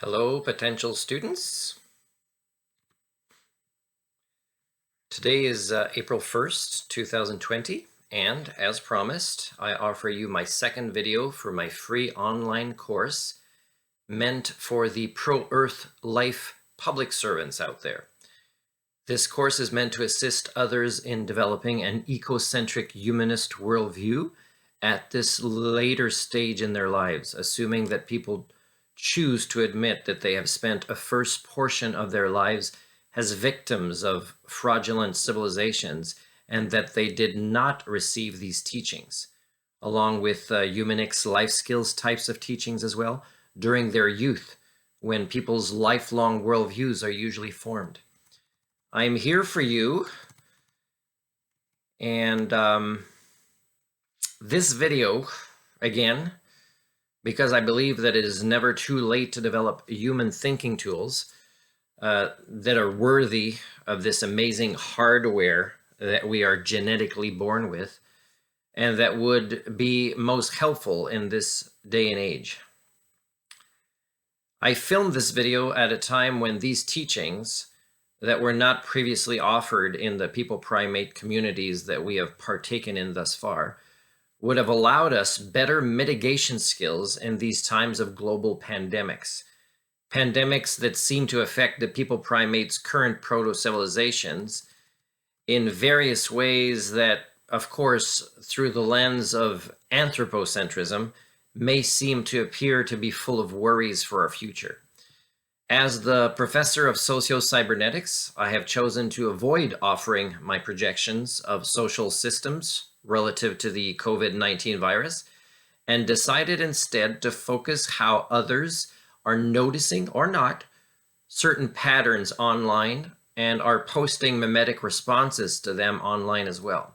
Hello, potential students. Today is April 1st, 2020, and as promised, I offer you my second video for my free online course meant for the pro-Earth life public servants out there. This course is meant to assist others in developing an ecocentric humanist worldview at this later stage in their lives, assuming that people choose to admit that they have spent a first portion of their lives as victims of fraudulent civilizations and that they did not receive these teachings, along with Humanics life skills types of teachings as well, during their youth, when people's lifelong worldviews are usually formed. I'm here for you, and this video, again, because I believe that it is never too late to develop human thinking tools that are worthy of this amazing hardware that we are genetically born with, and that would be most helpful in this day and age. I filmed this video at a time when these teachings that were not previously offered in the people primate communities that we have partaken in thus far would have allowed us better mitigation skills in these times of global pandemics. Pandemics that seem to affect the people primates' current proto-civilizations in various ways that, of course, through the lens of anthropocentrism, may seem to appear to be full of worries for our future. As the professor of socio-cybernetics, I have chosen to avoid offering my projections of social systems relative to the COVID-19 virus, and decided instead to focus how others are noticing or not certain patterns online and are posting mimetic responses to them online as well.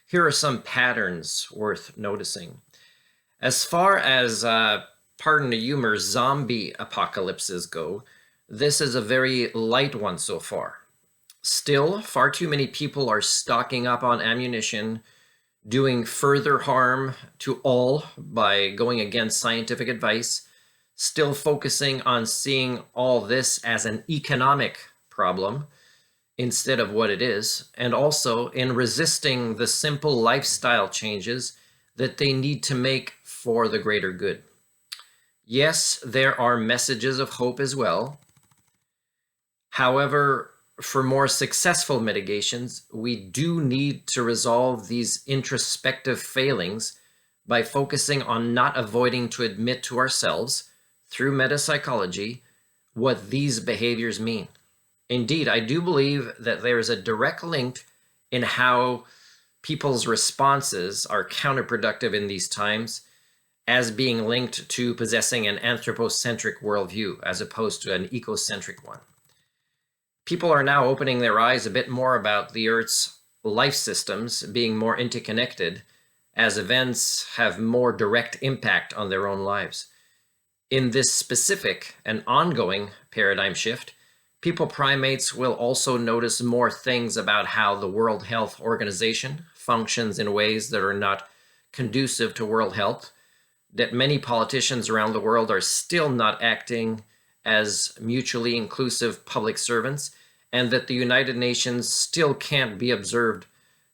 Here are some patterns worth noticing. As far as, pardon the humor, zombie apocalypses go, this is a very light one so far. Still, far too many people are stocking up on ammunition, doing further harm to all by going against scientific advice, still focusing on seeing all this as an economic problem instead of what it is, and also in resisting the simple lifestyle changes that they need to make for the greater good. Yes, there are messages of hope as well. However, for more successful mitigations, we do need to resolve these introspective failings by focusing on not avoiding to admit to ourselves, through metapsychology, what these behaviors mean. Indeed, I do believe that there is a direct link in how people's responses are counterproductive in these times as being linked to possessing an anthropocentric worldview as opposed to an ecocentric one. People are now opening their eyes a bit more about the Earth's life systems being more interconnected as events have more direct impact on their own lives. In this specific and ongoing paradigm shift, people primates will also notice more things about how the World Health Organization functions in ways that are not conducive to world health, that many politicians around the world are still not acting as mutually inclusive public servants, and that the United Nations still can't be observed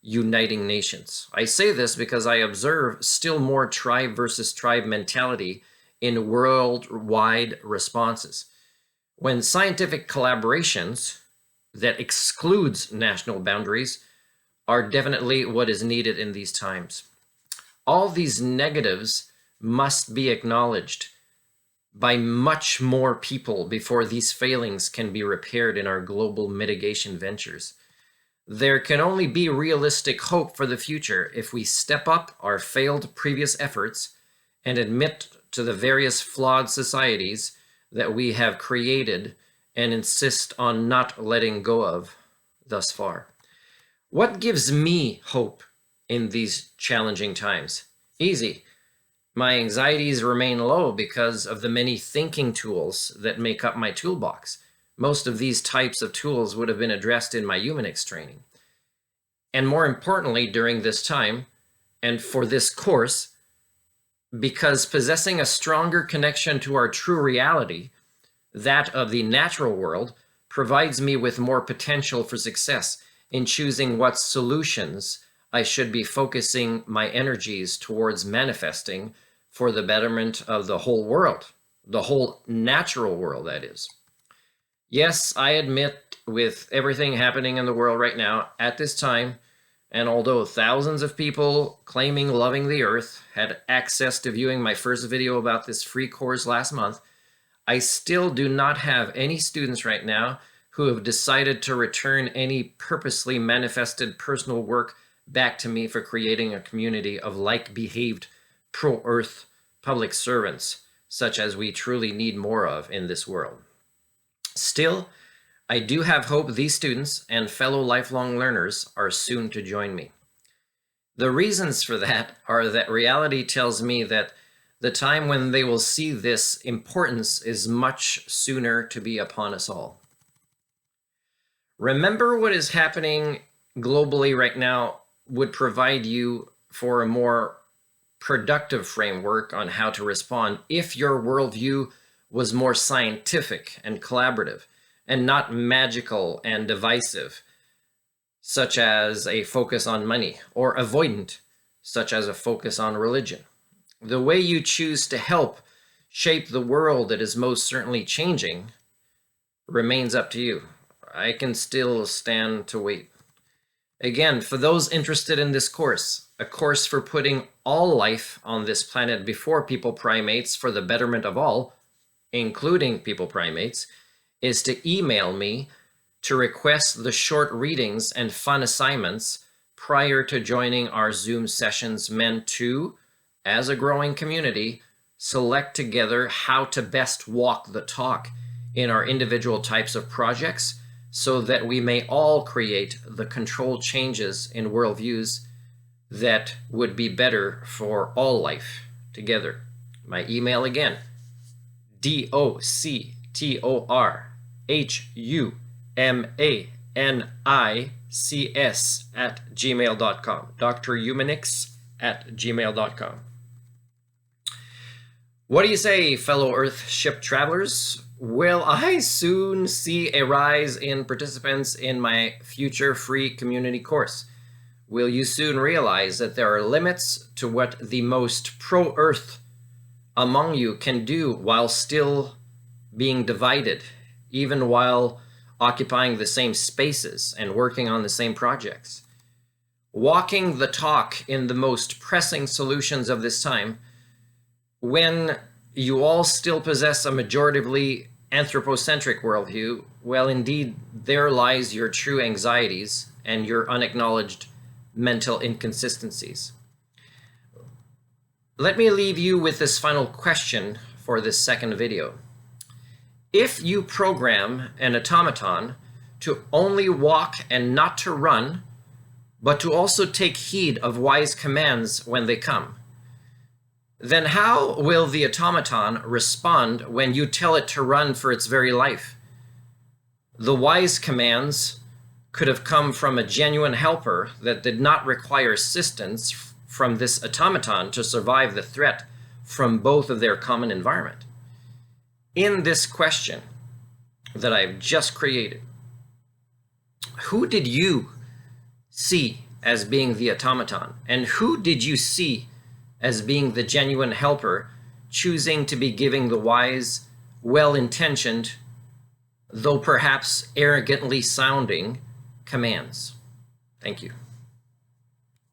uniting nations. I say this because I observe still more tribe versus tribe mentality in worldwide responses. When scientific collaborations that excludes national boundaries are definitely what is needed in these times. All these negatives must be acknowledged by much more people before these failings can be repaired in our global mitigation ventures. There can only be realistic hope for the future if we step up our failed previous efforts and admit to the various flawed societies that we have created and insist on not letting go of thus far. What gives me hope in these challenging times? Easy. My anxieties remain low because of the many thinking tools that make up my toolbox. Most of these types of tools would have been addressed in my Humanics training. And more importantly, during this time, and for this course, because possessing a stronger connection to our true reality that of the natural world provides me with more potential for success in choosing what solutions I should be focusing my energies towards manifesting for the betterment of the whole world, the whole natural world, that is. Yes, I admit, with everything happening in the world right now at this time, and although thousands of people claiming loving the earth had access to viewing my first video about this free course last month, I still do not have any students right now who have decided to return any purposely manifested personal work back to me for creating a community of like-behaved, pro-earth public servants, such as we truly need more of in this world. Still, I do have hope these students and fellow lifelong learners are soon to join me. The reasons for that are that reality tells me that the time when they will see this importance is much sooner to be upon us all. Remember what is happening globally right now would provide you for a more productive framework on how to respond if your worldview was more scientific and collaborative and not magical and divisive, such as a focus on money, or avoidant, such as a focus on religion. The way you choose to help shape the world that is most certainly changing remains up to you. I can still stand to wait. Again, for those interested in this course, a course for putting all life on this planet before people primates for the betterment of all, including people primates, is to email me to request the short readings and fun assignments prior to joining our Zoom sessions meant to, as a growing community, select together how to best walk the talk in our individual types of projects so that we may all create the controlled changes in worldviews that would be better for all life together. My email again, doctorhumanics@gmail.com, drhumanics@gmail.com. What do you say, fellow Earth ship travelers? Will I soon see a rise in participants in my future free community course? Will you soon realize that there are limits to what the most pro-Earth among you can do while still being divided, even while occupying the same spaces and working on the same projects? Walking the talk in the most pressing solutions of this time, when you all still possess a majoritively anthropocentric worldview, well, indeed, there lies your true anxieties and your unacknowledged mental inconsistencies. Let me leave you with this final question for this second video. If you program an automaton to only walk and not to run, but to also take heed of wise commands when they come, then how will the automaton respond when you tell it to run for its very life? The wise commands could have come from a genuine helper that did not require assistance from this automaton to survive the threat from both of their common environment. In this question that I've just created, who did you see as being the automaton, and who did you see as being the genuine helper, choosing to be giving the wise, well-intentioned, though perhaps arrogantly sounding commands? Thank you.